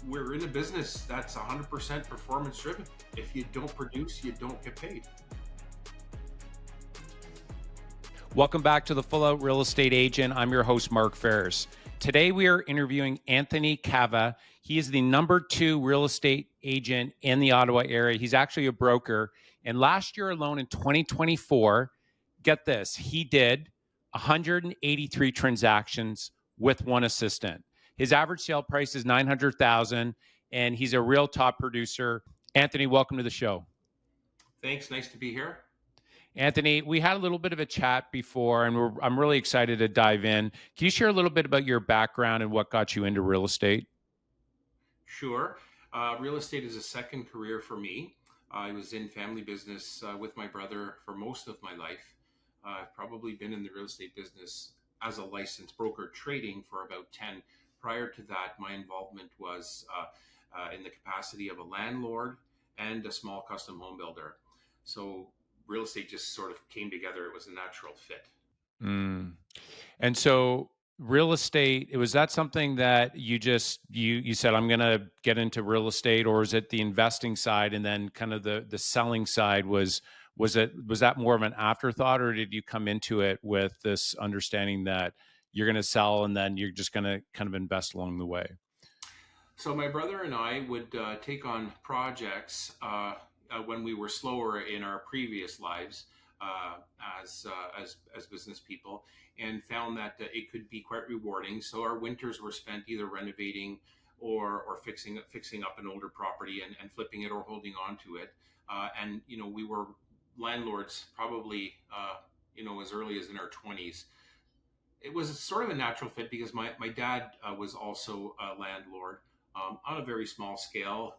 we're in a business that's 100% performance driven. If you don't produce, you don't get paid. Welcome back to the Full Out Real Estate Agent. I'm your host, Mark Faris. Today we are interviewing Anthony Cava. He is the number 2 real estate agent in the Ottawa area. He's actually a broker. And last year alone in 2024, get this, he did 183 transactions with one assistant. His average sale price is $900,000, and he's a real top producer. Anthony, welcome to the show. Thanks. Nice to be here. Anthony, we had a little bit of a chat before, and I'm really excited to dive in. Can you share a little bit about your background and what got you into real estate? Sure. Real estate is a second career for me. I was in family business with my brother for most of my life. I've probably been in the real estate business as a licensed broker trading for about 10. Prior to that, my involvement was in the capacity of a landlord and a small custom home builder. So real estate just sort of came together. It was a natural fit. And so real estate, was that something that you said, I'm going to get into real estate, or is it the investing side and then kind of the selling side was that more of an afterthought, or did you come into it with this understanding that you're going to sell and then you're just going to kind of invest along the way? So my brother and I would take on projects when we were slower in our previous lives as business people, and found that it could be quite rewarding. So our winters were spent either renovating or fixing up an older property and flipping it or holding on to it. And we were landlords probably as early as in our 20s. It was sort of a natural fit because my dad was also a landlord. On a very small scale.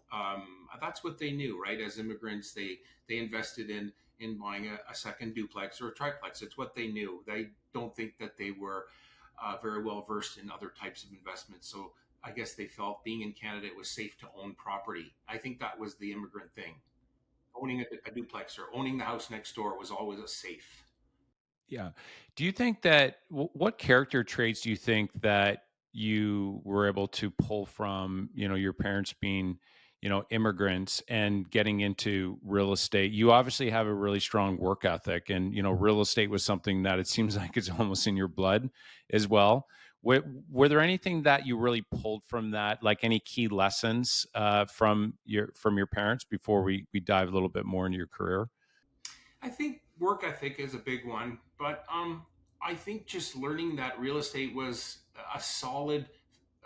That's what they knew, right? As immigrants, they invested in buying a second duplex or a triplex. It's what they knew. They don't think that they were very well versed in other types of investments. So I guess they felt being in Canada, it was safe to own property. I think that was the immigrant thing. Owning a duplex or owning the house next door was always a safe. Yeah. Do you think that, what character traits do you think that you were able to pull from, your parents being, immigrants and getting into real estate? You obviously have a really strong work ethic, and, real estate was something that it seems like it's almost in your blood as well. Were there anything that you really pulled from that, like any key lessons from your parents before we dive a little bit more into your career? I think work ethic is a big one, but I think just learning that real estate was a solid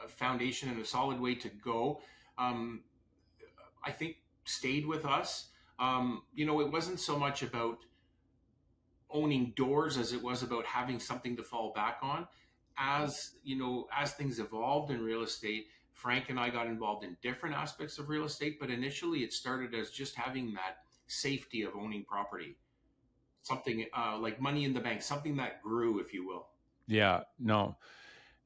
foundation and a solid way to go, I think stayed with us. It wasn't so much about owning doors as it was about having something to fall back on. As things evolved in real estate, Frank and I got involved in different aspects of real estate, but initially it started as just having that safety of owning property, something like money in the bank, something that grew, if you will. Yeah, no.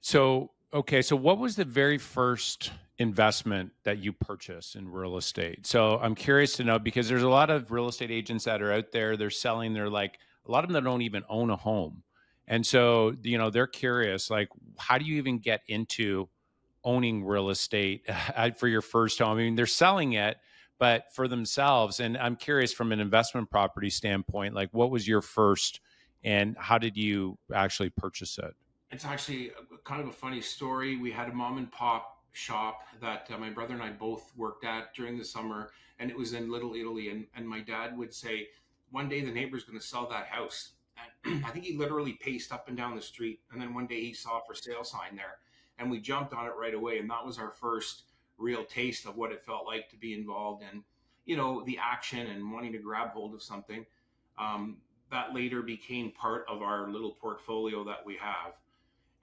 So, okay. So what was the very first investment that you purchased in real estate? So I'm curious to know, because there's a lot of real estate agents that are out there, they're selling, they're like, a lot of them that don't even own a home. And so, they're curious, like, how do you even get into owning real estate for your first home? I mean, they're selling it, but for themselves. And I'm curious, from an investment property standpoint, like, what was your first and how did you actually purchase it? It's actually kind of a funny story. We had a mom and pop shop that my brother and I both worked at during the summer, and it was in Little Italy. And my dad would say, one day the neighbor's going to sell that house. And I think he literally paced up and down the street. And then one day he saw a for sale sign there, and we jumped on it right away. And that was our first real taste of what it felt like to be involved in, the action and wanting to grab hold of something. That later became part of our little portfolio that we have.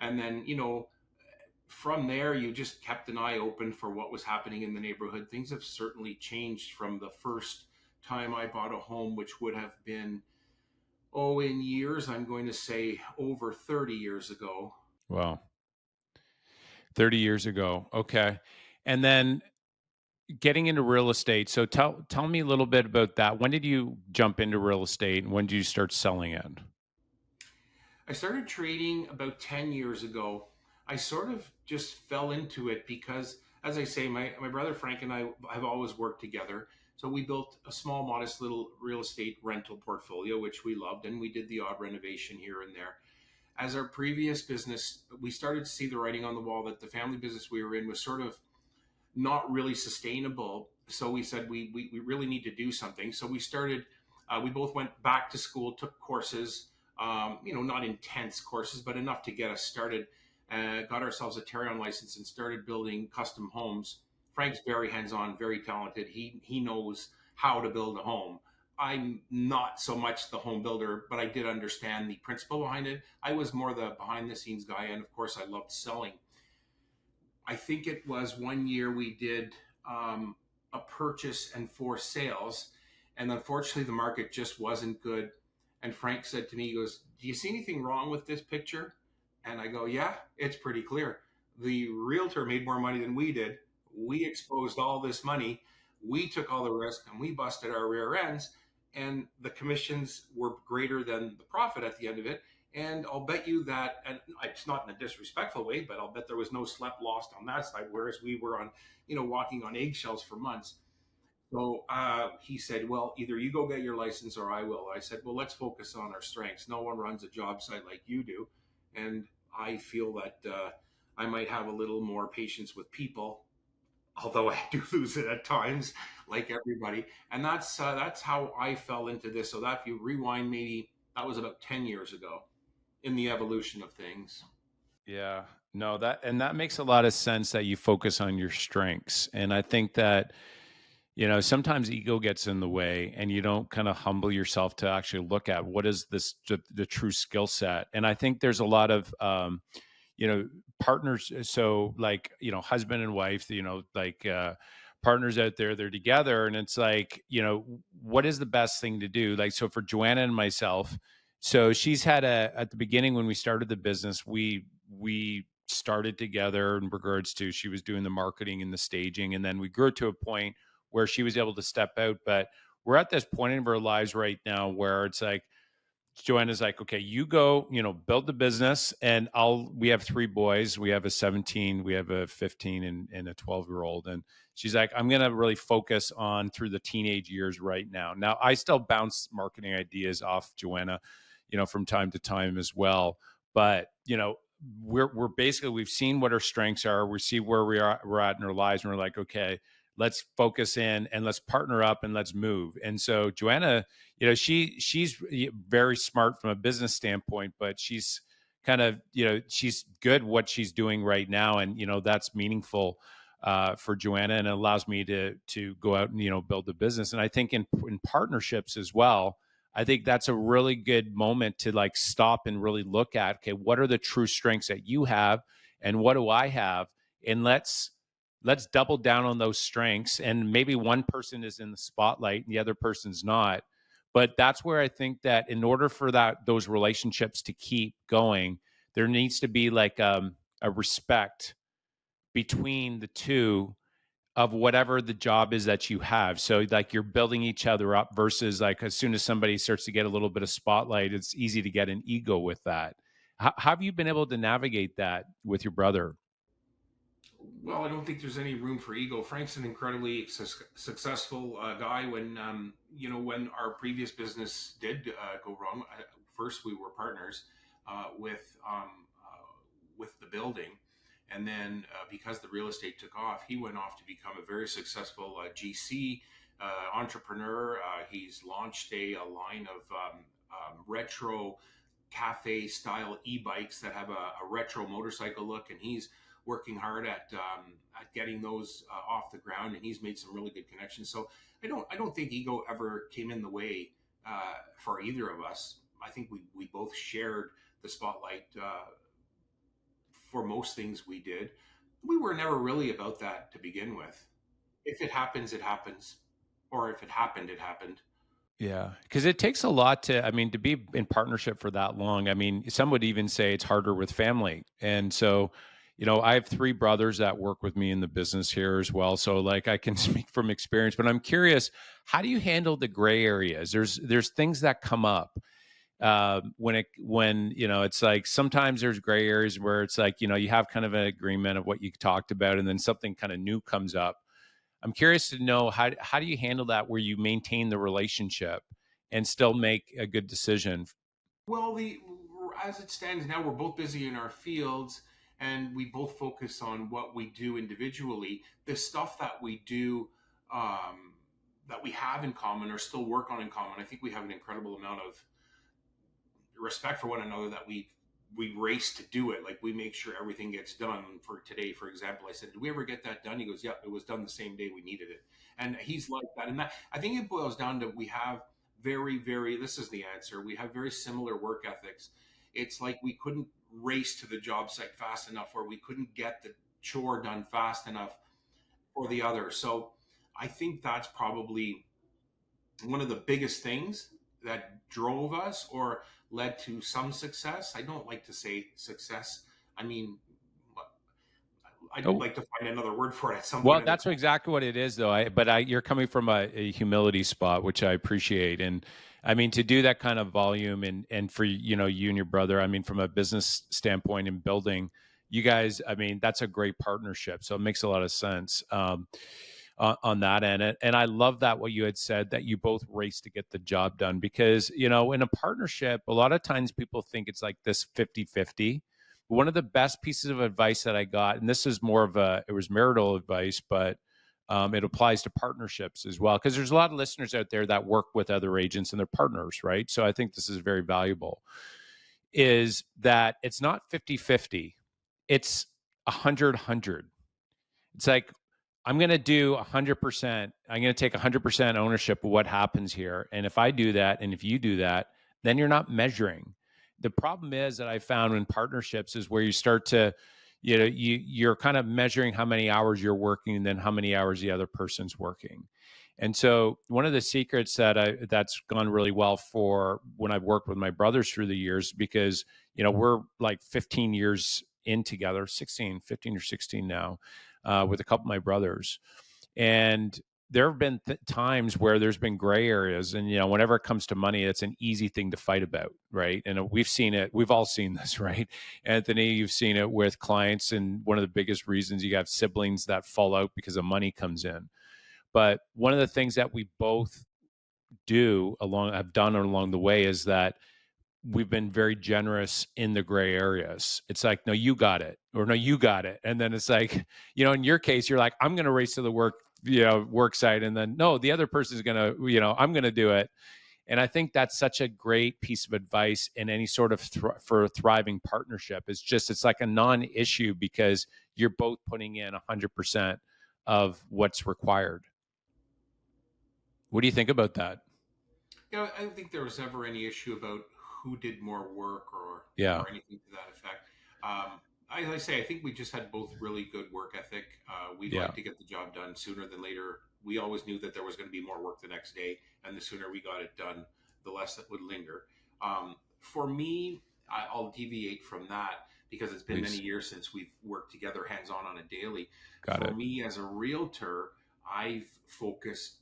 And then, from there, you just kept an eye open for what was happening in the neighborhood. Things have certainly changed from the first time I bought a home, which would have been, in years, I'm going to say over 30 years ago. Wow. 30 years ago. Okay. And then getting into real estate. So tell me a little bit about that. When did you jump into real estate and when did you start selling it? I started trading about 10 years ago. I sort of just fell into it because, as I say, my brother Frank and I have always worked together. So we built a small, modest little real estate rental portfolio, which we loved, and we did the odd renovation here and there. As our previous business, we started to see the writing on the wall that the family business we were in was sort of not really sustainable. So we said we really need to do something. So we started, we both went back to school, took courses, not intense courses, but enough to get us started. Got ourselves a Tarion license and started building custom homes. Frank's very hands-on, very talented. He knows how to build a home. I'm not so much the home builder, but I did understand the principle behind it. I was more the behind the scenes guy, and of course, I loved selling. I think it was one year we did a purchase and 4 sales, and unfortunately, the market just wasn't good. And Frank said to me, he goes, "Do you see anything wrong with this picture?" And I go, "Yeah, it's pretty clear. The realtor made more money than we did. We exposed all this money. We took all the risk and we busted our rear ends. And the commissions were greater than the profit at the end of it. And I'll bet you that, and it's not in a disrespectful way, but I'll bet there was no sleep lost on that side, whereas we were on, walking on eggshells for months." So he said, "Well, either you go get your license or I will." I said, "Well, let's focus on our strengths. No one runs a job site like you do. And I feel that I might have a little more patience with people, although I do lose it at times, like everybody." And that's how I fell into this. So that if you rewind, maybe that was about 10 years ago in the evolution of things. Yeah. No, that makes a lot of sense that you focus on your strengths. And I think that, sometimes ego gets in the way and you don't kind of humble yourself to actually look at what is the true skill set. And I think there's a lot of, you know, partners. So like, husband and wife, partners out there, they're together and it's like, what is the best thing to do? Like, so for Joanna and myself, so she's had at the beginning when we started the business, we started together in regards to she was doing the marketing and the staging. And then we grew to a point where she was able to step out. But we're at this point in our lives right now where it's like, Joanna's like, okay, you go, build the business and we have 3 boys. We have a 17, we have a 15 and a 12-year-old. And she's like, I'm going to really focus on through the teenage years right now. Now I still bounce marketing ideas off Joanna, from time to time as well. But, we're basically, we've seen what our strengths are. We see where we're at in our lives. And we're like, okay, let's focus in and let's partner up and let's move. And so Joanna, she's very smart from a business standpoint, but she's kind of, she's good what she's doing right now. And, that's meaningful for Joanna and it allows me to go out and, build the business. And I think in partnerships as well, I think that's a really good moment to like stop and really look at, okay, what are the true strengths that you have and what do I have? And let's double down on those strengths. And maybe one person is in the spotlight and the other person's not. But that's where I think that in order for those relationships to keep going, there needs to be like a respect between the two of whatever the job is that you have. So like you're building each other up versus like as soon as somebody starts to get a little bit of spotlight, it's easy to get an ego with that. How have you been able to navigate that with your brother? Well, I don't think there's any room for ego. Frank's an incredibly successful guy. When our previous business did go wrong, first we were partners with the building, and then because the real estate took off, he went off to become a very successful GC entrepreneur. He's launched a line of retro cafe style e-bikes that have a retro motorcycle look, and he's working hard at getting those off the ground, and he's made some really good connections. So I don't think ego ever came in the way for either of us. I think we both shared the spotlight for most things we did. We were never really about that to begin with. If it happens, it happens, or if it happened, it happened. Yeah, because it takes a lot to be in partnership for that long. I mean, some would even say it's harder with family. And so, I have 3 brothers that work with me in the business here as well. So like I can speak from experience, but I'm curious, how do you handle the gray areas? There's things that come up When it's like sometimes there's gray areas where it's like you have kind of an agreement of what you talked about, and then something kind of new comes up. I'm curious to know how do you handle that where you maintain the relationship and still make a good decision? Well, the as it stands now, we're both busy in our fields, and we both focus on what we do individually. The stuff that we do, that we have in common, or still work on in common. I think we have an incredible amount of respect for one another, that we race to do it. Like, we make sure everything gets done. For today, for example, I said, "Did we ever get that done?" He goes, "Yeah, it was done the same day we needed it." And he's like that. And that, I think, it boils down to, we have very, this is the answer. We have very similar work ethics. It's like we couldn't race to the job site fast enough, or we couldn't get the chore done fast enough for the other. So I think that's probably one of the biggest things that drove us, or led to some success. I don't like to say success. I mean, I'd Oh, like to find another word for it at some well, point in the. that's exactly what it is, though. You're coming from a humility spot, which I appreciate. And I mean, to do that kind of volume, and for you and your brother, I mean, from a business standpoint and building, you guys, I mean, that's a great partnership. So it makes a lot of sense on that end. And I love that what you had said, that you both race to get the job done, because in a partnership, a lot of times people think it's like this 50-50. One of the best pieces of advice that I got, and this is more of it was marital advice, but it applies to partnerships as well, because there's a lot of listeners out there that work with other agents and their partners, right? So I think this is very valuable, is that it's not 50-50, it's 100-100. It's like, I'm going to do 100%. I'm going to take 100% ownership of what happens here. And if I do that, and if you do that, then you're not measuring. The problem is that I found in partnerships is where you start to, you're kind of measuring how many hours you're working and then how many hours the other person's working. And so one of the secrets that's gone really well for when I've worked with my brothers through the years, because, we're like 15 years in together, 15 or 16 now, with a couple of my brothers. And there have been times where there's been gray areas, and whenever it comes to money, it's an easy thing to fight about, right? And we've seen it. We've all seen this, right? Anthony, you've seen it with clients, and one of the biggest reasons you have siblings that fall out because of money comes in. But one of the things that we both have done along the way, is that we've been very generous in the gray areas. It's like, no, you got it, or no, you got it. And then it's like, in your case, you're like, I'm going to race to the work site. And then, no, the other person is going to, I'm going to do it. And I think that's such a great piece of advice in any sort of for a thriving partnership. It's like a non-issue, because you're both putting in 100% of what's required. What do you think about that? Yeah, I don't think there was ever any issue about who did more work, Yeah. or anything to that effect. I say, I think we just had both really good work ethic. We'd Yeah. like to get the job done sooner than later. We always knew that there was going to be more work the next day, and the sooner we got it done, the less that would linger. For me, I'll deviate from that, because it's been many Please. years since we've worked together hands on a daily. Got For it. me, as a realtor, I've focused,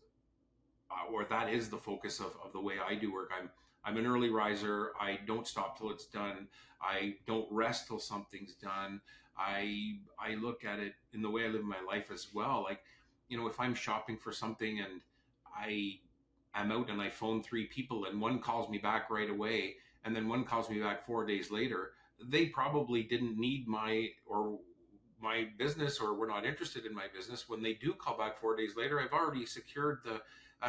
or that is the focus of the way I do work. I'm an early riser. I don't stop till it's done. I don't rest till something's done. I look at it in the way I live my life as well. Like, if I'm shopping for something, and I am out and I phone three people, and one calls me back right away, and then one calls me back 4 days later, they probably didn't need my business, or were not interested in my business. When they do call back 4 days later, I've already secured the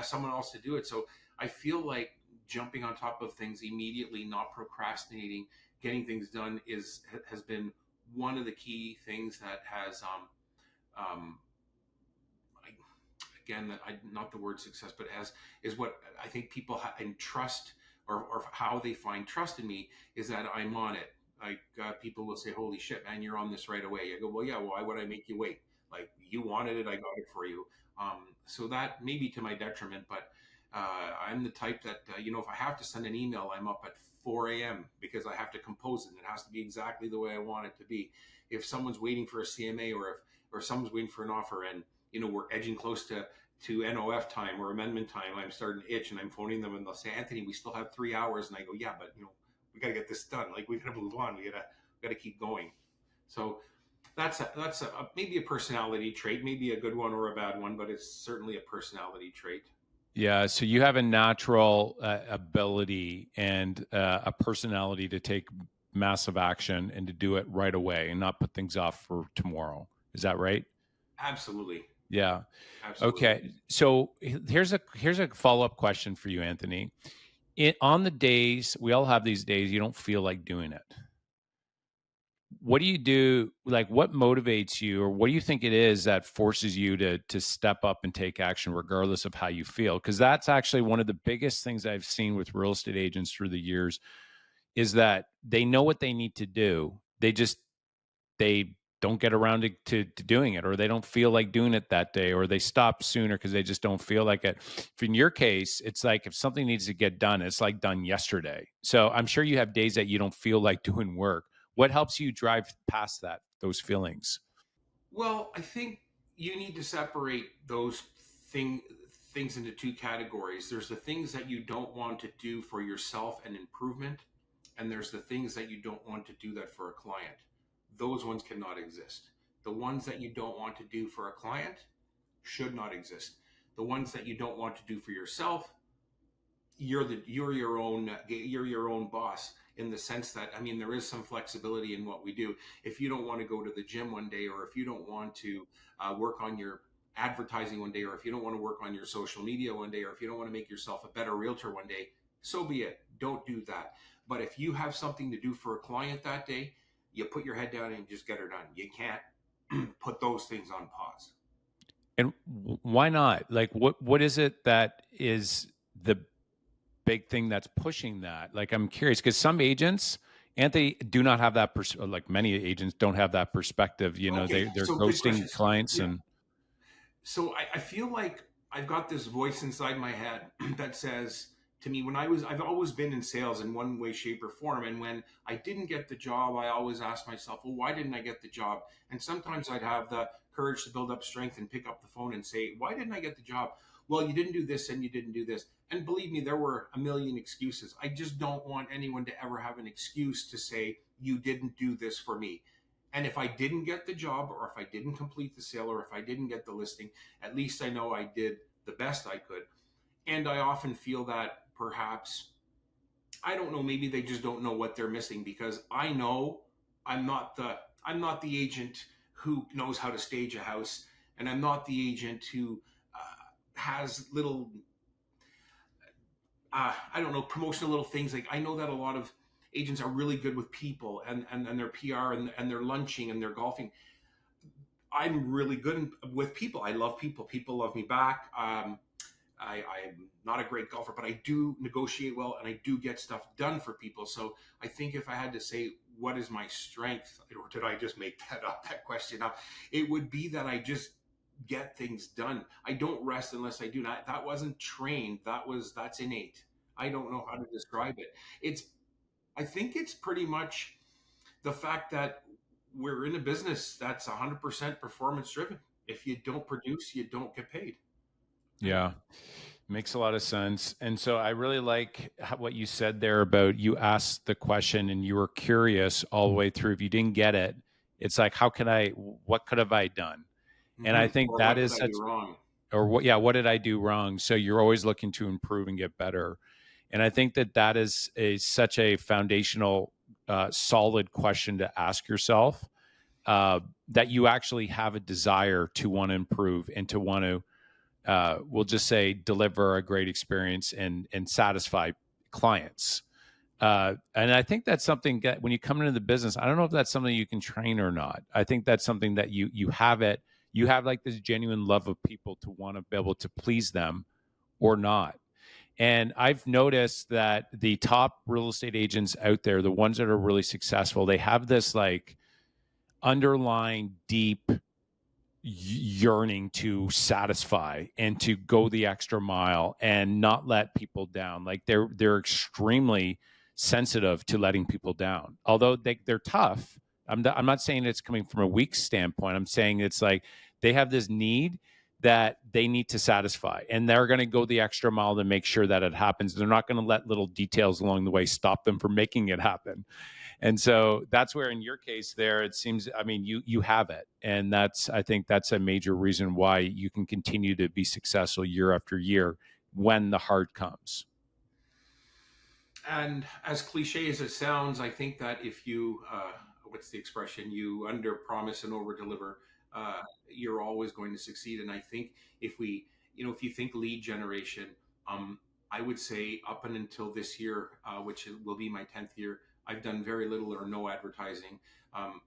someone else to do it. So I feel like jumping on top of things immediately, not procrastinating, getting things done has been one of the key things that has I, again, not the word success, but as is what I think people and trust, or how they find trust in me, is that I'm on it. Like, people will say, "Holy shit, man, you're on this right away." I go, "Well, yeah. Why would I make you wait? Like, you wanted it, I got it for you." So that may be to my detriment, but I'm the type that, if I have to send an email, I'm up at 4 a.m. because I have to compose it, and it has to be exactly the way I want it to be. If someone's waiting for a CMA, or if someone's waiting for an offer, and we're edging close to NOF time or amendment time, I'm starting to itch and I'm phoning them and they'll say, Anthony, we still have 3 hours. And I go, yeah, but we got to get this done. Like, we got to move on. We got to keep going. So that's maybe a personality trait, maybe a good one or a bad one, but it's certainly a personality trait. Yeah. So you have a natural ability and a personality to take massive action and to do it right away and not put things off for tomorrow. Is that right? Absolutely. Yeah. Absolutely. Okay. So here's a follow-up question for you, Anthony. On the days, we all have these days you don't feel like doing it. What do you do? Like, what motivates you, or what do you think it is that forces you to step up and take action regardless of how you feel? Because that's actually one of the biggest things I've seen with real estate agents through the years, is that they know what they need to do. They don't get around to doing it, or they don't feel like doing it that day, or they stop sooner because they just don't feel like it. If in your case, it's like if something needs to get done, it's like done yesterday. So I'm sure you have days that you don't feel like doing work. What helps you drive past those feelings? Well, I think you need to separate those thing, things into two categories. There's the things that you don't want to do for yourself and improvement, and there's the things that you don't want to do that for a client. Those ones cannot exist. The ones that you don't want to do for a client should not exist. The ones that you don't want to do for yourself, you're your own boss, in the sense that, I mean, there is some flexibility in what we do. If you don't want to go to the gym one day, or if you don't want to work on your advertising one day, or if you don't want to work on your social media one day, or if you don't want to make yourself a better realtor one day, so be it. Don't do that. But if you have something to do for a client that day, you put your head down and just get her done. You can't put those things on pause. And why not? Like, what is it that is the big thing that's pushing that? Like, I'm curious, because some agents, Anthony, do not have that like many agents don't have that perspective. Okay, They're so good ghosting questions. clients. Yeah. And So I feel like I've got this voice inside my head that says to me, I've always been in sales in one way, shape, or form. And when I didn't get the job, I always asked myself, well, why didn't I get the job? And sometimes I'd have the courage to build up strength and pick up the phone and say, why didn't I get the job? Well, you didn't do this and you didn't do this. And believe me, there were a million excuses. I just don't want anyone to ever have an excuse to say, you didn't do this for me. And if I didn't get the job, or if I didn't complete the sale, or if I didn't get the listing, at least I know I did the best I could. And I often feel that perhaps, I don't know, maybe they just don't know what they're missing, because I know I'm not the agent who knows how to stage a house, and I'm not the agent who has little I don't know, promotional little things. Like, I know that a lot of agents are really good with people and their PR and their lunching and their golfing. I'm really good with people. I love people. People love me back. I'm not a great golfer, but I do negotiate well and I do get stuff done for people. So I think if I had to say, what is my strength, or did I just make that question up? It would be that I just get things done. I don't rest unless I do. That wasn't trained. That's innate. I don't know how to describe it. I think it's pretty much the fact that we're in a business that's 100% performance driven. If you don't produce, you don't get paid. yeah, makes a lot of sense. And so I really like what you said there about, you asked the question and you were curious all the way through. If you didn't get it, it's like, what could have I done? And I think Or that what did is I such, do wrong? or what did I do wrong? So you're always looking to improve and get better. And I think that is such a foundational, solid question to ask yourself, that you actually have a desire to want to improve and to want to, we'll just say, deliver a great experience and satisfy clients. And I think that's something that when you come into the business, I don't know if that's something you can train or not. I think that's something that you have it. You have like this genuine love of people to want to be able to please them or not. And I've noticed that the top real estate agents out there, the ones that are really successful, they have this like underlying deep yearning to satisfy and to go the extra mile and not let people down. Like they're extremely sensitive to letting people down. Although they're tough. I'm not saying it's coming from a weak standpoint. I'm saying it's like they have this need that they need to satisfy, and they're going to go the extra mile to make sure that it happens. They're not going to let little details along the way stop them from making it happen. And so that's where, in your case there, it seems, I mean, you have it. And that's, I think that's a major reason why you can continue to be successful year after year when the hard comes. And as cliche as it sounds, I think that if you, what's the expression, you under promise and over deliver, you're always going to succeed. And I think if we, if you think lead generation, um, I would say up and until this year, which will be my 10th year, I've done very little or no advertising.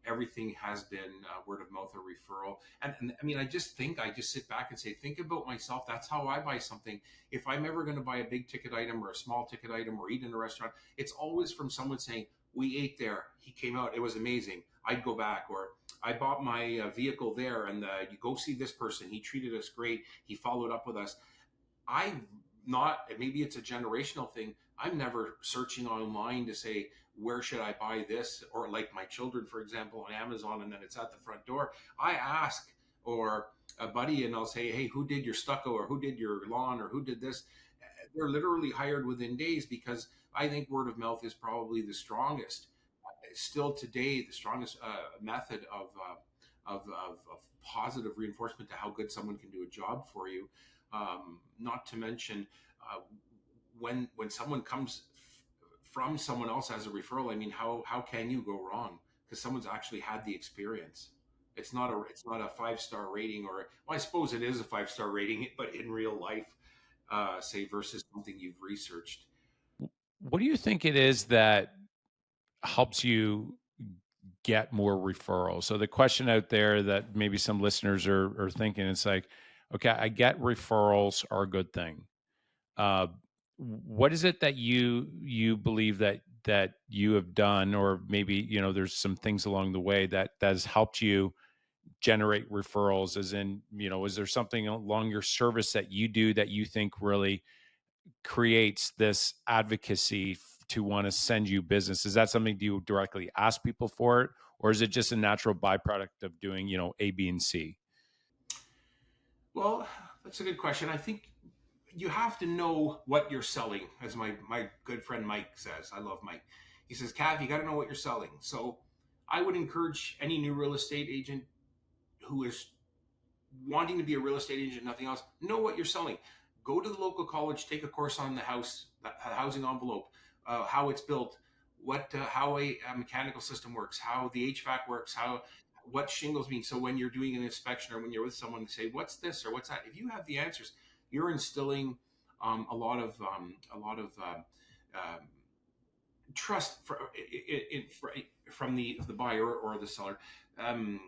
Everything has been word of mouth or referral. And I mean, I just sit back and say, think about myself. That's how I buy something. If I'm ever going to buy a big ticket item or a small ticket item or eat in a restaurant, it's always from someone saying, we ate there. He came out. It was amazing. I'd go back. Or I bought my vehicle there, and you go see this person. He treated us great. He followed up with us. I not maybe it's a generational thing. I'm never searching online to say where should I buy this, or like my children, for example, on Amazon, and then it's at the front door. I ask, or a buddy, and I'll say, hey, who did your stucco, or who did your lawn, or who did this? They're literally hired within days, because I think word of mouth is probably the strongest, still today, the strongest method of positive reinforcement to how good someone can do a job for you. Not to mention, when someone comes from someone else as a referral, I mean, how can you go wrong? Because someone's actually had the experience. It's not a 5-star rating, or, well, I suppose it is a 5-star rating, but in real life, say, versus something you've researched. What do you think it is that helps you get more referrals? So the question out there that maybe some listeners are thinking, it's like, okay, I get referrals are a good thing. Uh, what is it that you believe that you have done, or maybe there's some things along the way that has helped you generate referrals? As in, is there something along your service that you do that you think really creates this advocacy to want to send you business? Is that something, do you directly ask people for it, or is it just a natural byproduct of doing A, B, and C? Well, that's a good question. I think you have to know what you're selling, as my good friend Mike says. I love Mike. He says, Cav, you got to know what you're selling. So I would encourage any new real estate agent who is wanting to be a real estate agent, nothing else, know what you're selling. Go to the local college, take a course on the housing envelope, how it's built, how a mechanical system works, how the HVAC works, what shingles mean. So when you're doing an inspection, or when you're with someone, say, what's this or what's that? If you have the answers, you're instilling a lot of trust from the buyer or the seller. Um,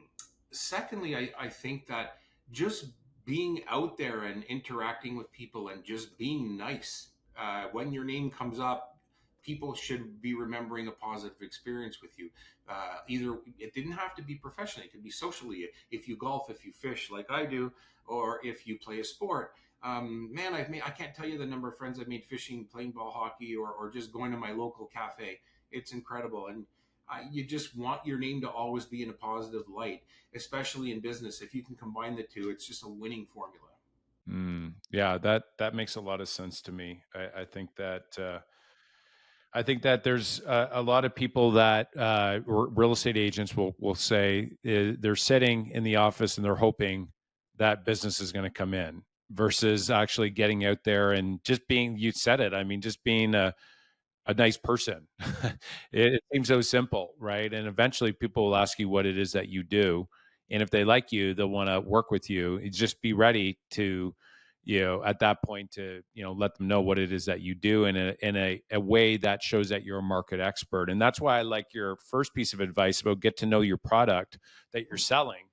Secondly, I think that just being out there and interacting with people and just being nice, when your name comes up, people should be remembering a positive experience with you. Either it didn't have to be professionally; it could be socially. If you golf, if you fish like I do, or if you play a sport. Man, I can't tell you the number of friends I've made fishing, playing ball hockey, or just going to my local cafe. It's incredible. And you just want your name to always be in a positive light, especially in business. If you can combine the two, it's just a winning formula. Yeah, that makes a lot of sense to me. I think that there's a lot of people that real estate agents will say they're sitting in the office and they're hoping that business is going to come in, versus actually getting out there and just being, you said it, I mean, just being a nice person. It seems so simple, right? And eventually people will ask you what it is that you do. And if they like you, they'll want to work with you. You just be ready to, at that point, to, let them know what it is that you do in a way that shows that you're a market expert. And that's why I like your first piece of advice about get to know your product that you're selling.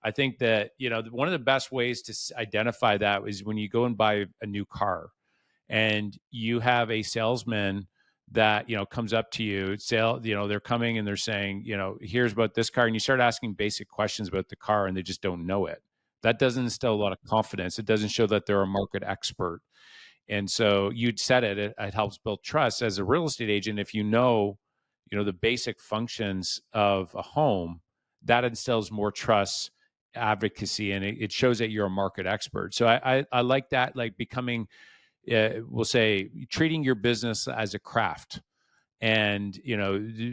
I think that, one of the best ways to identify that is when you go and buy a new car and you have a salesman that comes up to you, they're coming and they're saying, here's about this car, and you start asking basic questions about the car and they just don't know it. That doesn't instill a lot of confidence. It doesn't show that they're a market expert. And so you'd said it helps build trust as a real estate agent. If the basic functions of a home, that instills more trust advocacy, and it shows that you're a market expert. So I like that, like becoming, we'll say, treating your business as a craft. And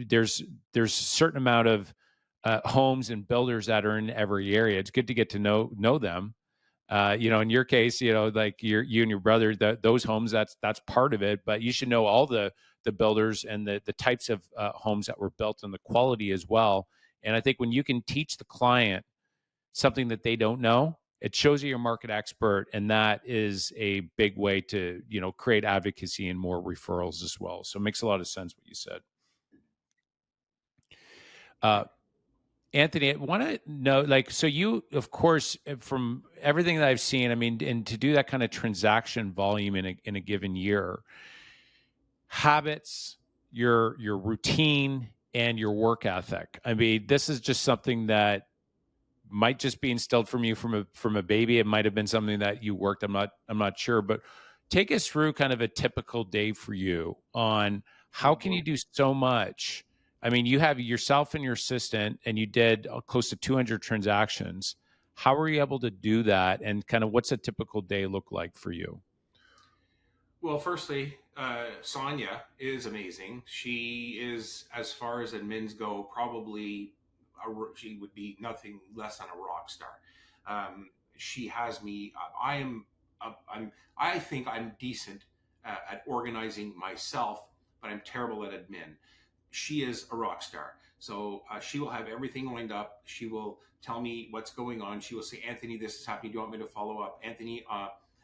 there's a certain amount of homes and builders that are in every area. It's good to get to know them. In your case, like you and your brother, those homes, that's part of it. But you should know all the builders and the types of homes that were built and the quality as well. And I think when you can teach the client something that they don't know, it shows you're a market expert, and that is a big way to create advocacy and more referrals as well. So it makes a lot of sense what you said. Anthony, I want to know, like, so you, of course, from everything that I've seen, I mean, and to do that kind of transaction volume in a given year, habits, your routine, and your work ethic. I mean, this is just something that might just be instilled from you from a baby. It might have been something that you worked. I'm not sure, but take us through kind of a typical day for you on how can you do so much. I mean, you have yourself and your assistant, and you did close to 200 transactions. How were you able to do that, and kind of what's a typical day look like for you? Well, firstly, Sonia is amazing. She is, as far as admins go, probably she would be nothing less than a rock star. She has me. I think I'm decent at organizing myself, but I'm terrible at admin. She is a rock star. So she will have everything lined up. She will tell me what's going on. She will say, Anthony, this is happening. Do you want me to follow up? Anthony,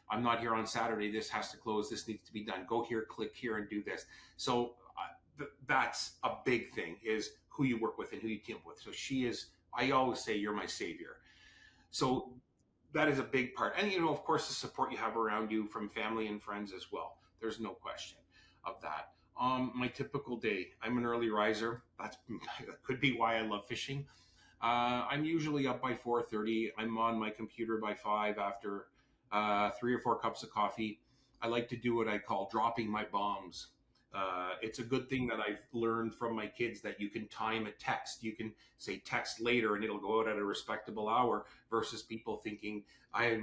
I'm not here on Saturday. This has to close. This needs to be done. Go here, click here, and do this. So that's a big thing, is who you work with and who you team up with. So she is, I always say, you're my savior. So that is a big part. And, of course, the support you have around you from family and friends as well. There's no question of that. My typical day, I'm an early riser. That could be why I love fishing. I'm usually up by 4:30. I'm on my computer by 5 after 3 or 4 cups of coffee. I like to do what I call dropping my bombs. It's a good thing that I've learned from my kids, that you can time a text. You can say text later and it'll go out at a respectable hour, versus people thinking I've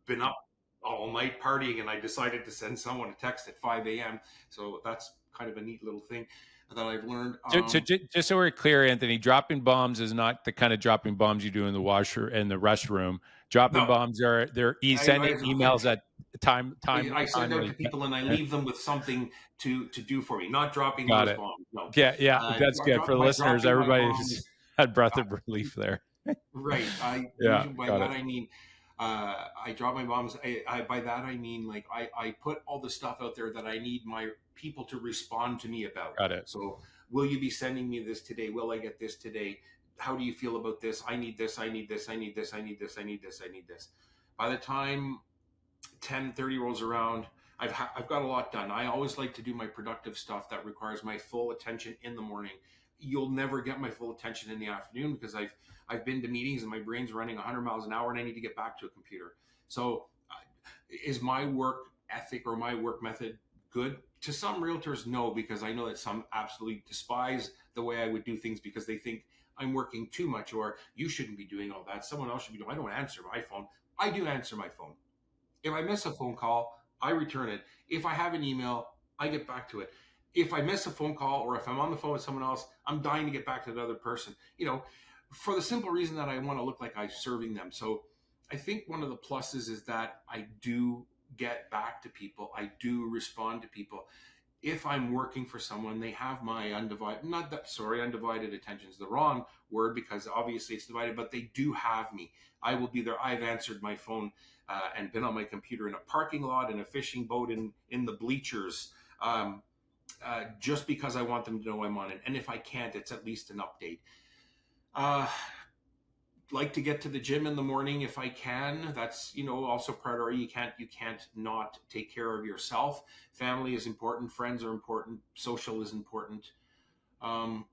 been up all night partying and I decided to send someone a text at 5 a.m. So that's kind of a neat little thing that I've learned. So just so we're clear, Anthony, dropping bombs is not the kind of dropping bombs you do in the washer and the restroom. Dropping No, bombs are they're sending emails at time I send out to timely. people and I leave them with something to do for me. Not dropping Got those it. bombs. No, Yeah, that's good for the by listeners. dropping my Everybody's bombs. had breath Uh, of relief there. right. I Yeah, usually, by got that it. I mean, I drop my bombs. By that I mean, like, I put all the stuff out there that I need my people to respond to me about. Got it. So, will you be sending me this today? Will I get this today? How do you feel about this? I need this. I need this. I need this. I need this. I need this. I need this. By the time 10:30 rolls around, I've got a lot done. I always like to do my productive stuff that requires my full attention in the morning. You'll never get my full attention in the afternoon, because I've been to meetings and my brain's running 100 miles an hour and I need to get back to a computer. So is my work ethic or my work method good? To some realtors, no, because I know that some absolutely despise the way I would do things, because they think I'm working too much, or you shouldn't be doing all that. Someone else should be doing. I don't answer my phone. I do answer my phone. If I miss a phone call, I return it. If I have an email, I get back to it. If I miss a phone call, or if I'm on the phone with someone else, I'm dying to get back to the other person, for the simple reason that I want to look like I'm serving them. So I think one of the pluses is that I do get back to people. I do respond to people. If I'm working for someone, they have my undivided attention is the wrong word, because obviously it's divided, but they do have me. I will be there. I've answered my phone and been on my computer in a parking lot, in a fishing boat, in the bleachers, just because I want them to know I'm on it. And if I can't, it's at least an update. Uh, like to get to the gym in the morning if I can. That's also priority. You can't not take care of yourself. Family is important. Friends are important. Social is important. Um,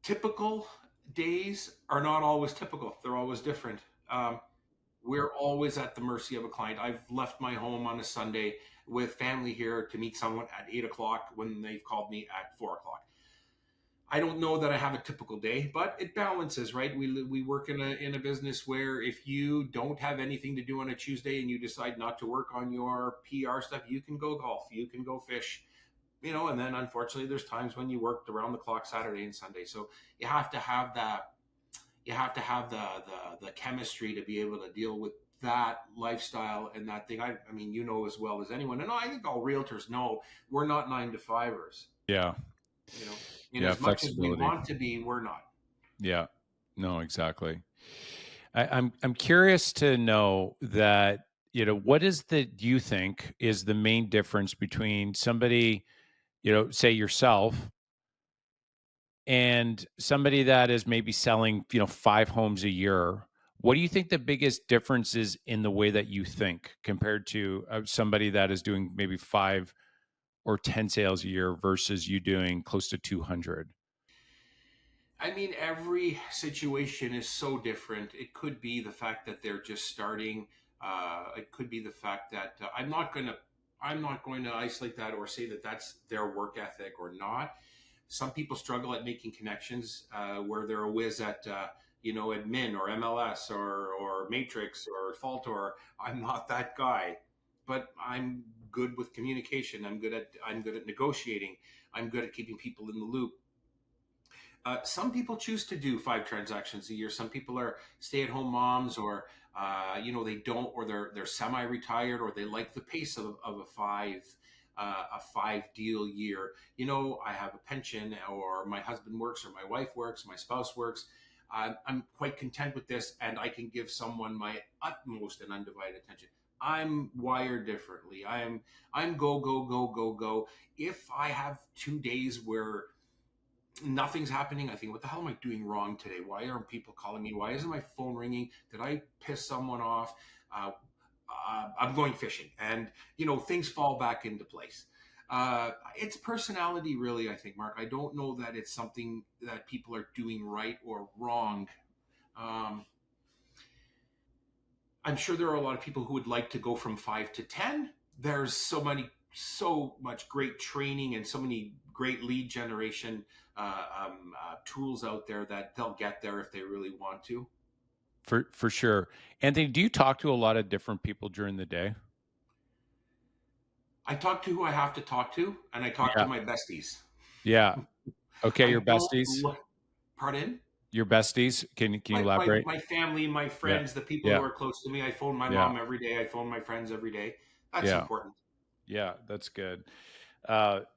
Typical days are not always typical. They're always different. We're always at the mercy of a client. I've left my home on a Sunday with family here to meet someone at 8 o'clock when they've called me at 4 o'clock. I don't know that I have a typical day, but it balances, right? We work in a business where if you don't have anything to do on a Tuesday and you decide not to work on your PR stuff, you can go golf, you can go fish, and then unfortunately there's times when you worked around the clock Saturday and Sunday. So you have to have that, you have to have the chemistry to be able to deal with that lifestyle and that thing. I mean, as well as anyone, and I think all realtors know we're not 9 to 5ers. Yeah. You know, in Yeah. as much as we Flexibility. want to be, we're not. Yeah. No, exactly. I'm curious to know that, what do you think is the main difference between somebody, say yourself, and somebody that is maybe selling, 5 homes a year? What do you think the biggest difference is in the way that you think compared to somebody that is doing maybe 5 or 10 sales a year versus you doing close to 200? I mean, every situation is so different. It could be the fact that they're just starting. It could be the fact that I'm not going to isolate that or say that that's their work ethic or not. Some people struggle at making connections where they're a whiz at admin or MLS or Matrix or Faltor. I'm not that guy, but I'm good with communication. I'm good at negotiating. I'm good at keeping people in the loop. Some people choose to do 5 transactions a year. Some people are stay-at-home moms, or they don't, or they're semi-retired, or they like the pace of a 5 deal year. I have a pension, or my husband works, or my wife works, my spouse works. I'm quite content with this, and I can give someone my utmost and undivided attention. I'm wired differently. I'm go go go go go. If I have 2 days where nothing's happening, I think, what the hell am I doing wrong today? Why aren't people calling me? Why isn't my phone ringing? Did I piss someone off? Uh, I'm going fishing, and things fall back into place. It's personality, really. I think, Mark. I don't know that it's something that people are doing right or wrong. Um, I'm sure there are a lot of people who would like to go from 5 to 10. There's so much great training and so many great lead generation tools out there that they'll get there if they really want to. For sure. Anthony, do you talk to a lot of different people during the day? I talk to who I have to talk to, and I talk to Yeah. my besties. Yeah. Okay, I your don't besties? look. Pardon? Your besties? Can you My, my, elaborate? my family, my Yeah. friends, the people who Yeah. are close to me. I phone my Yeah. mom every day. I phone my friends every day. That's Yeah. important. Yeah, that's good.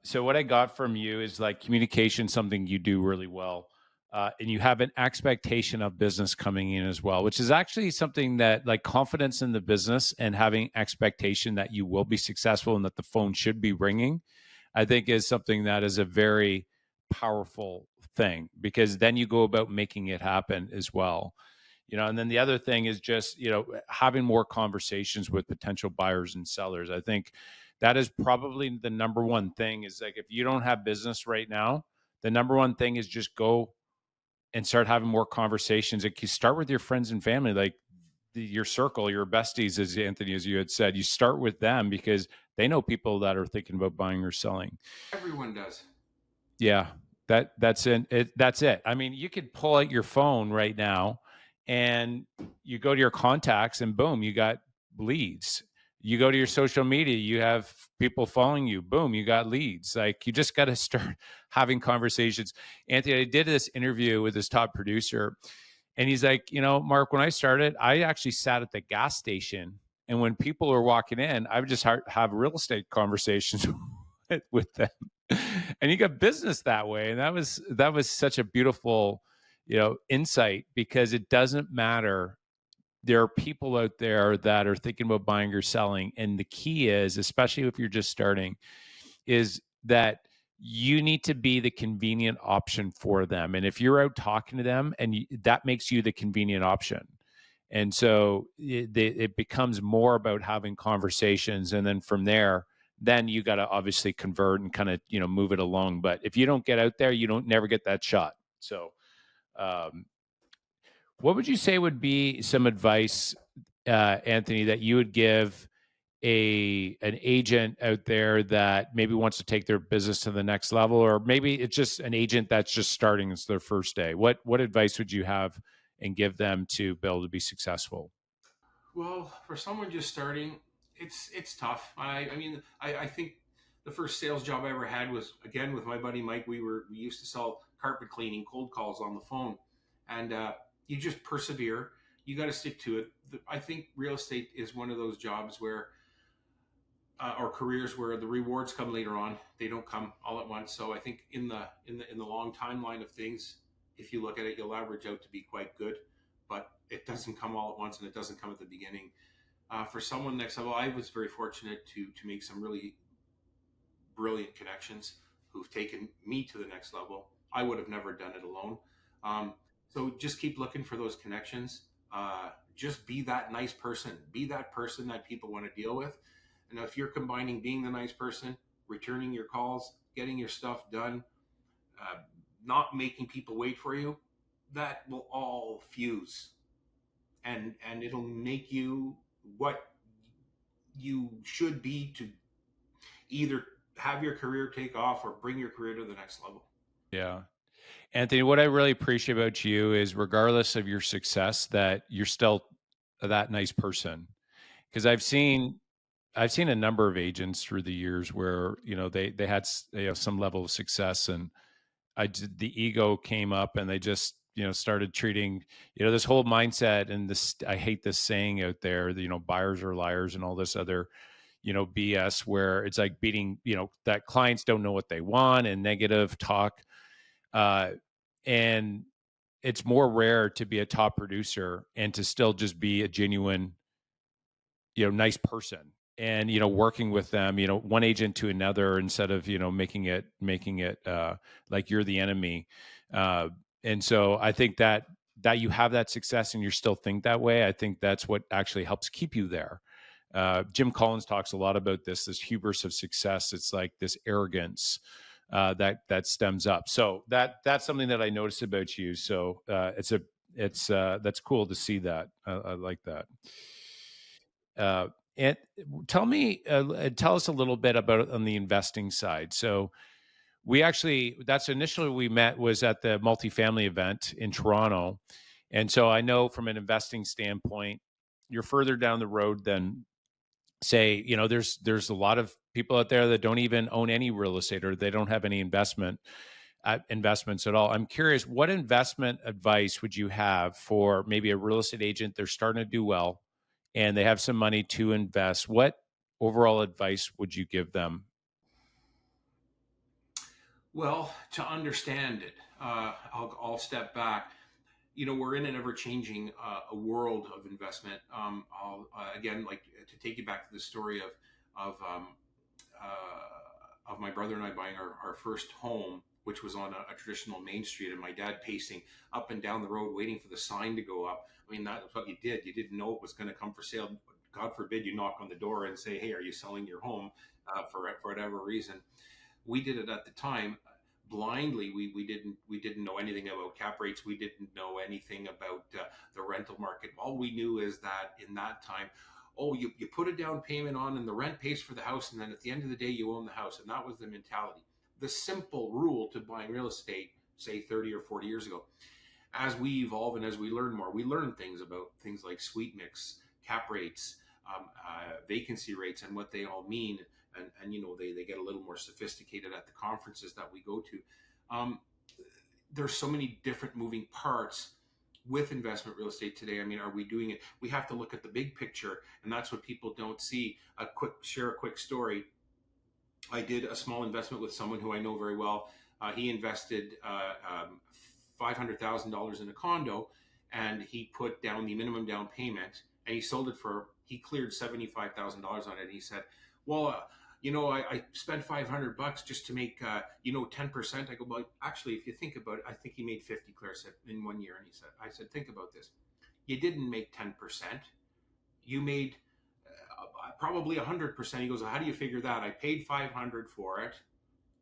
So what I got from you is like communication, something you do really well. And you have an expectation of business coming in as well, which is actually something that like confidence in the business and having expectation that you will be successful and that the phone should be ringing, I think is something that is a very powerful thing because then you go about making it happen as well. And then the other thing is just, having more conversations with potential buyers and sellers. I think that is probably the number one thing is like if you don't have business right now, the number one thing is just go and start having more conversations. Like you start with your friends and family, like your circle, your besties, as Anthony, as you had said, you start with them because they know people that are thinking about buying or selling. Everyone does. Yeah, that's it. I mean, you could pull out your phone right now and you go to your contacts and boom, you got leads. You go to your social media, you have people following you. Boom, you got leads. Like you just got to start having conversations. Anthony, I did this interview with this top producer and he's like, Mark, when I started, I actually sat at the gas station and when people were walking in, I would just have real estate conversations with them. And you got business that way. And that was such a beautiful, insight because it doesn't matter. There are people out there that are thinking about buying or selling. And the key is, especially if you're just starting, is that you need to be the convenient option for them. And if you're out talking to them and that makes you the convenient option. And so it becomes more about having conversations. And then from there, then you got to obviously convert and kind of, move it along. But if you don't get out there, you don't never get that shot. So, um, what would you say would be some advice, Anthony, that you would give an agent out there that maybe wants to take their business to the next level, or maybe it's just an agent that's just starting, it's their first day, what advice would you have and give them to be able to be successful? Well, for someone just starting, it's tough. I think the first sales job I ever had was again with my buddy Mike. We used to sell carpet cleaning, cold calls on the phone, and you just persevere. You got to stick to it. I think real estate is one of those jobs where or careers where the rewards come later on. They don't come all at once. So I think in the long timeline of things, if you look at it, you'll average out to be quite good. But it doesn't come all at once, and it doesn't come at the beginning. For someone next level, I was very fortunate to make some really brilliant connections who've taken me to the next level. I would have never done it alone. Um, so just keep looking for those connections. Just be that nice person. Be that person that people want to deal with. And if you're combining being the nice person, returning your calls, getting your stuff done, uh, not making people wait for you, that will all fuse, and it'll make you what you should be to either have your career take off or bring your career to the next level. Yeah. Anthony, what I really appreciate about you is regardless of your success, that you're still that nice person. Because I've seen a number of agents through the years where, they had some level of success, and the ego came up, and they just, started treating, this whole mindset, and this, I hate this saying out there, buyers are liars and all this other, BS, where it's like beating, that clients don't know what they want, and negative talk. Uh, and it's more rare to be a top producer and to still just be a genuine, nice person, and, working with them, one agent to another, instead of, making it like you're the enemy. Uh, and so I think that you have that success and you still think that way. I think that's what actually helps keep you there. Jim Collins talks a lot about this hubris of success. It's like this arrogance that stems up. So that's something that I noticed about you. So it's that's cool to see that. I like that. Uh, and tell us a little bit about on the investing side. So that's initially we met was at the multifamily event in Toronto. And so I know from an investing standpoint, you're further down the road than, say, there's a lot of people out there that don't even own any real estate, or they don't have any investments at all. I'm curious, what investment advice would you have for maybe a real estate agent? They're starting to do well and they have some money to invest. What overall advice would you give them? Well, to understand it, I'll step back. We're in an ever-changing a world of investment. I'll again like to take you back to the story of my brother and I buying our first home, which was on a traditional main street, and my dad pacing up and down the road waiting for the sign to go up. I mean, that's what you did. You didn't know it was going to come for sale. God forbid you knock on the door and say, "Hey, are you selling your home?" For whatever reason, we did it at the time blindly. We didn't know anything about cap rates. We didn't know anything about the rental market. All we knew is that in that time, oh, you put a down payment on and the rent pays for the house, and then at the end of the day you own the house. And that was the mentality, the simple rule to buying real estate, say 30 or 40 years ago. As we evolve and as we learn more, we learn things about things like sweet mix, cap rates, vacancy rates, and what they all mean. And they get a little more sophisticated at the conferences that we go to. Um, there's so many different moving parts with investment real estate today. I mean, are we doing it? We have to look at the big picture, and that's what people don't see. Share a quick story. I did a small investment with someone who I know very well. He invested $500,000 in a condo, and he put down the minimum down payment, and he sold it for. He cleared $75,000 on it. And he said, "Well, I spent $500 just to make 10%." I go, "Well, actually, if you think about it, I think he made 50." Claire said in 1 year, and I said, "Think about this. You didn't make 10%. You made probably 100%." He goes, "Well, how do you figure that?" I paid 500 for it,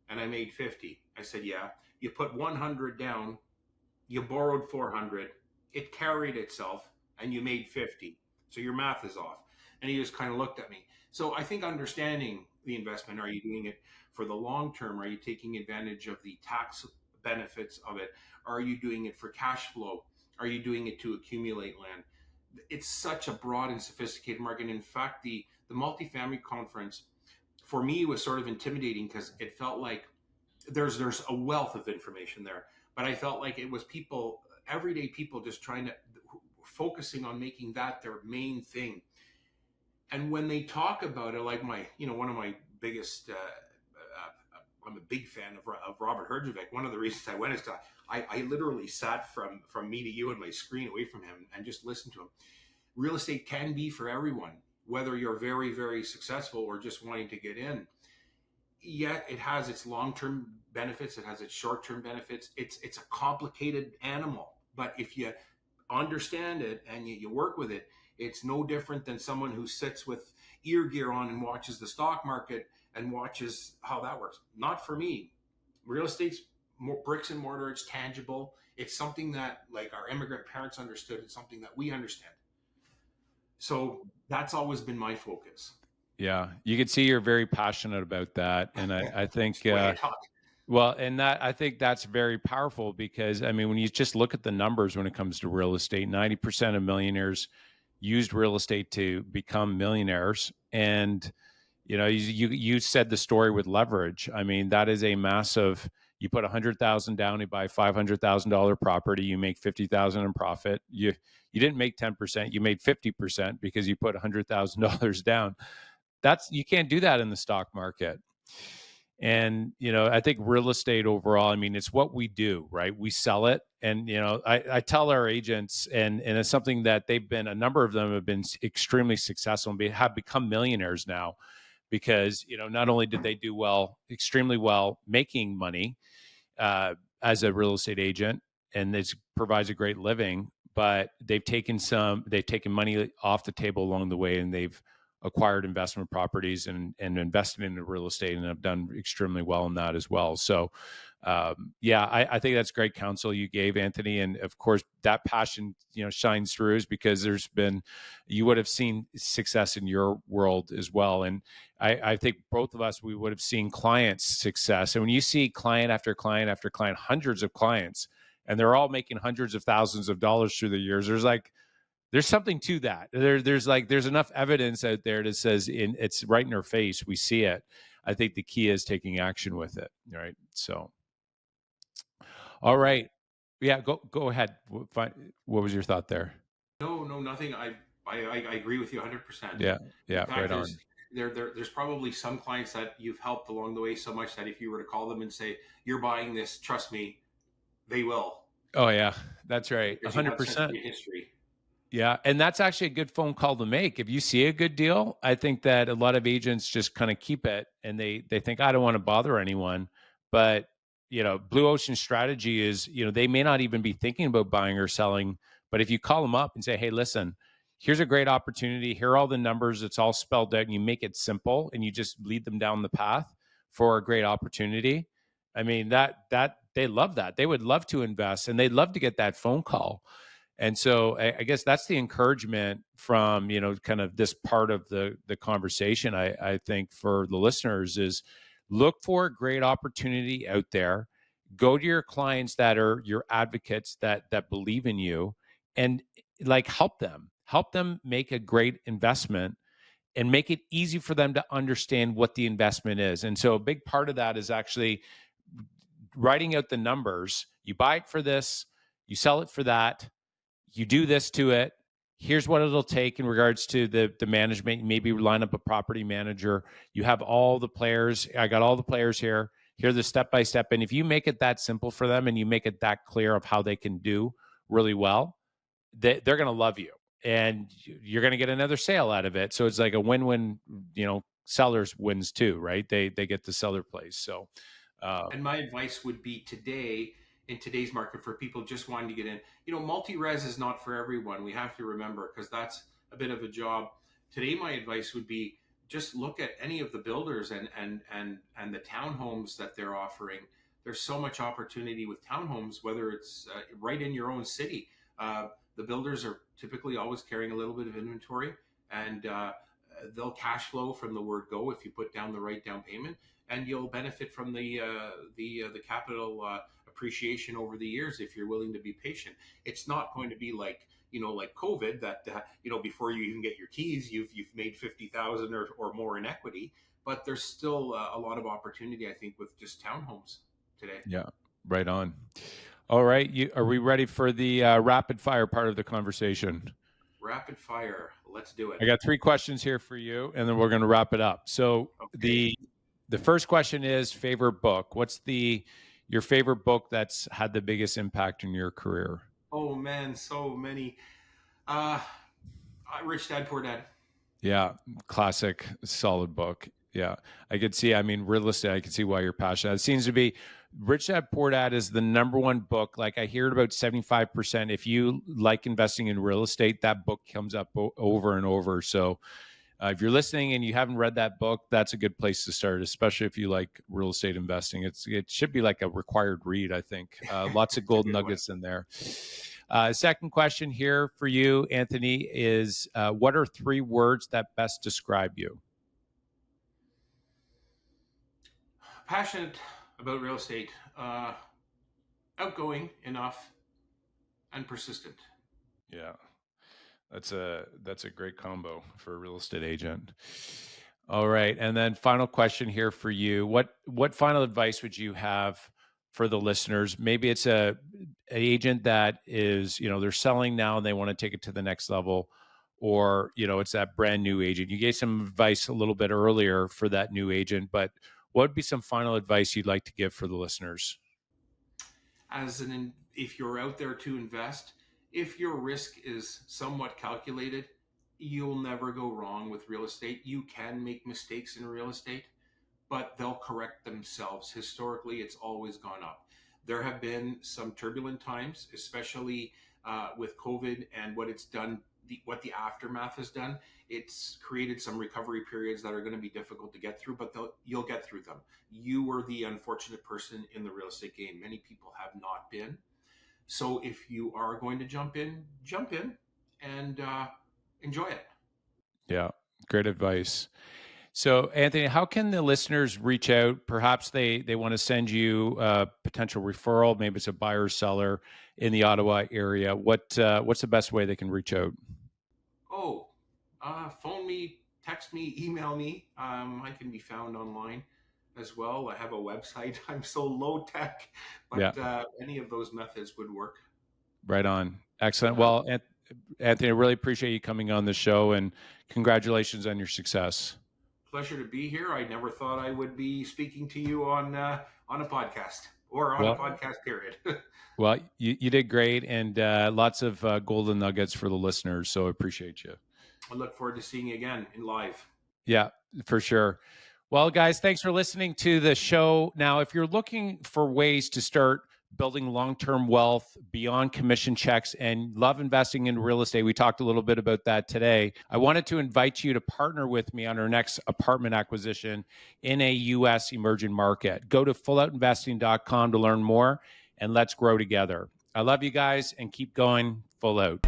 and I made 50. I said, "Yeah. You put 100 down. You borrowed 400. It carried itself, and you made 50. So your math is off." And he just kind of looked at me. So I think understanding the investment, are you doing it for the long term? Are you taking advantage of the tax benefits of it? Are you doing it for cash flow? Are you doing it to accumulate land? It's such a broad and sophisticated market. In fact, the multifamily conference for me was sort of intimidating because it felt like there's a wealth of information there, but I felt like it was people, everyday people, just trying to focusing on making that their main thing. And when they talk about it, like one of my biggest, I'm a big fan of Robert Herjavec. One of the reasons I went is I literally sat from me to you and my screen away from him and just listened to him. Real estate can be for everyone, whether you're very, very successful or just wanting to get in. Yet it has its long-term benefits. It has its short-term benefits. It's a complicated animal, but if you understand it and you work with it, it's no different than someone who sits with ear gear on and watches the stock market and watches how that works. Not for me. Real estate's more bricks and mortar. It's tangible. It's something that, like, our immigrant parents understood. It's something that we understand. So that's always been my focus. Yeah, you can see you're very passionate about that, and I think It's the way I talk. well, and that I think that's very powerful because I mean, when you just look at the numbers when it comes to real estate, 90% of millionaires used real estate to become millionaires, and you know, you said the story with leverage. I mean, that is a massive. You put 100,000 down, you buy $500,000 property, you make 50,000 in profit. You didn't make 10%, you made 50% because you put $100,000 down. That's you can't do that in the stock market. And you know, I think real estate overall, I mean, it's what we do, right? We sell it. And you know, I tell our agents, and it's something that they've been, a number of them have been extremely successful and have become millionaires now, because you know, not only did they do well, extremely well, making money as a real estate agent, and this provides a great living, but they've taken money off the table along the way, and they've acquired investment properties and invested in real estate, and have done extremely well in that as well. So yeah, I think that's great counsel you gave, Anthony. And of course, that passion, you know, shines through, is because you would have seen success in your world as well. And I think both of us, we would have seen clients' success. And when you see client after client after client, hundreds of clients, and they're all making hundreds of thousands of dollars through the years, there's something to that. There's enough evidence out there that says it's right in our face. We see it. I think the key is taking action with it. Right. So, all right. Yeah. Go ahead. What was your thought there? No, nothing. I agree with you 100%. Yeah. In Yeah. fact, Right on. there's probably some clients that you've helped along the way so much that if you were to call them and say, you're buying this, trust me, they will, Oh yeah. That's right. because you have such 100%. a history. Yeah, and that's actually a good phone call to make. If you see a good deal, I think that a lot of agents just kind of keep it, and they think, I don't want to bother anyone. But, you know, Blue Ocean strategy is, you know, they may not even be thinking about buying or selling, but if you call them up and say, hey, listen, here's a great opportunity, here are all the numbers, it's all spelled out, and you make it simple and you just lead them down the path for a great opportunity. I mean, that they love that. They would love to invest, and they'd love to get that phone call. And so I guess that's the encouragement from, you know, kind of this part of the conversation. I think for the listeners is, look for a great opportunity out there. Go to your clients that are your advocates, that believe in you, and like help them make a great investment, and make it easy for them to understand what the investment is. And so a big part of that is actually writing out the numbers. You buy it for this, you sell it for that, you do this to it. Here's what it'll take in regards to the management. Maybe line up a property manager. You have all the players. I got all the players here. Here's the step by step. And if you make it that simple for them, and you make it that clear of how they can do really well, they're going to love you, and you're going to get another sale out of it. So it's like a win-win. You know, sellers wins too, right? They get the seller place. So And my advice would be today, in today's market, for people just wanting to get in, multi-res is not for everyone. We have to remember, because that's a bit of a job. Today, my advice would be, just look at any of the builders and the townhomes that they're offering. There's so much opportunity with townhomes, whether it's right in your own city. The builders are typically always carrying a little bit of inventory, and they'll cash flow from the word go if you put down the right down payment, and you'll benefit from the capital appreciation over the years if you're willing to be patient. It's not going to be like, like COVID, that before you even get your keys, you've made 50,000 or more in equity. But there's still a lot of opportunity, I think, with just townhomes today. Yeah, right on. All right, are we ready for the rapid fire part of the conversation? Rapid fire. Let's do it. I got 3 questions here for you, and then we're going to wrap it up. So Okay. the first question is favorite book. What's your favorite book that's had the biggest impact in your career? Oh man, so many. Rich Dad Poor Dad. Yeah, classic, solid book. Yeah, I could see. I mean, real estate. I could see why you're passionate. It seems to be Rich Dad Poor Dad is the number one book. Like I hear it about 75%. If you like investing in real estate, that book comes up over and over. So if you're listening and you haven't read that book, that's a good place to start, especially if you like real estate investing. It should be like a required read, I think. Lots of gold nuggets in there. Second question here for you, Anthony, is what are 3 words that best describe you? Passionate about real estate, outgoing enough, and persistent. Yeah, that's a great combo for a real estate agent. All right, and then final question here for you: what final advice would you have for the listeners? Maybe it's an agent that is, they're selling now and they want to take it to the next level, or it's that brand new agent. You gave some advice a little bit earlier for that new agent, but what would be some final advice you'd like to give for the listeners? If you're out there to invest, if your risk is somewhat calculated, you'll never go wrong with real estate. You can make mistakes in real estate, but they'll correct themselves. Historically, it's always gone up. There have been some turbulent times, especially with COVID and what it's done, what the aftermath has done. It's created some recovery periods that are going to be difficult to get through, but you'll get through them. You were the unfortunate person in the real estate game. Many people have not been. So if you are going to jump in and enjoy it. Yeah, great advice. So, Anthony, how can the listeners reach out? Perhaps they want to send you a potential referral. Maybe it's a buyer or seller in the Ottawa area. What's the best way they can reach out? Phone me, text me, email me. I can be found online as well. I have a website. I'm so low tech, but any of those methods would work. Right on. Excellent. Well, Anthony, I really appreciate you coming on the show, and congratulations on your success. Pleasure to be here. I never thought I would be speaking to you on a podcast or on a podcast period. Well, you did great, and lots of golden nuggets for the listeners. So I appreciate you. I look forward to seeing you again in live. Yeah, for sure. Well, guys, thanks for listening to the show. Now, if you're looking for ways to start building long-term wealth beyond commission checks and love investing in real estate, we talked a little bit about that today. I wanted to invite you to partner with me on our next apartment acquisition in a U.S. emerging market. Go to fulloutinvesting.com to learn more, and let's grow together. I love you guys, and keep going full out.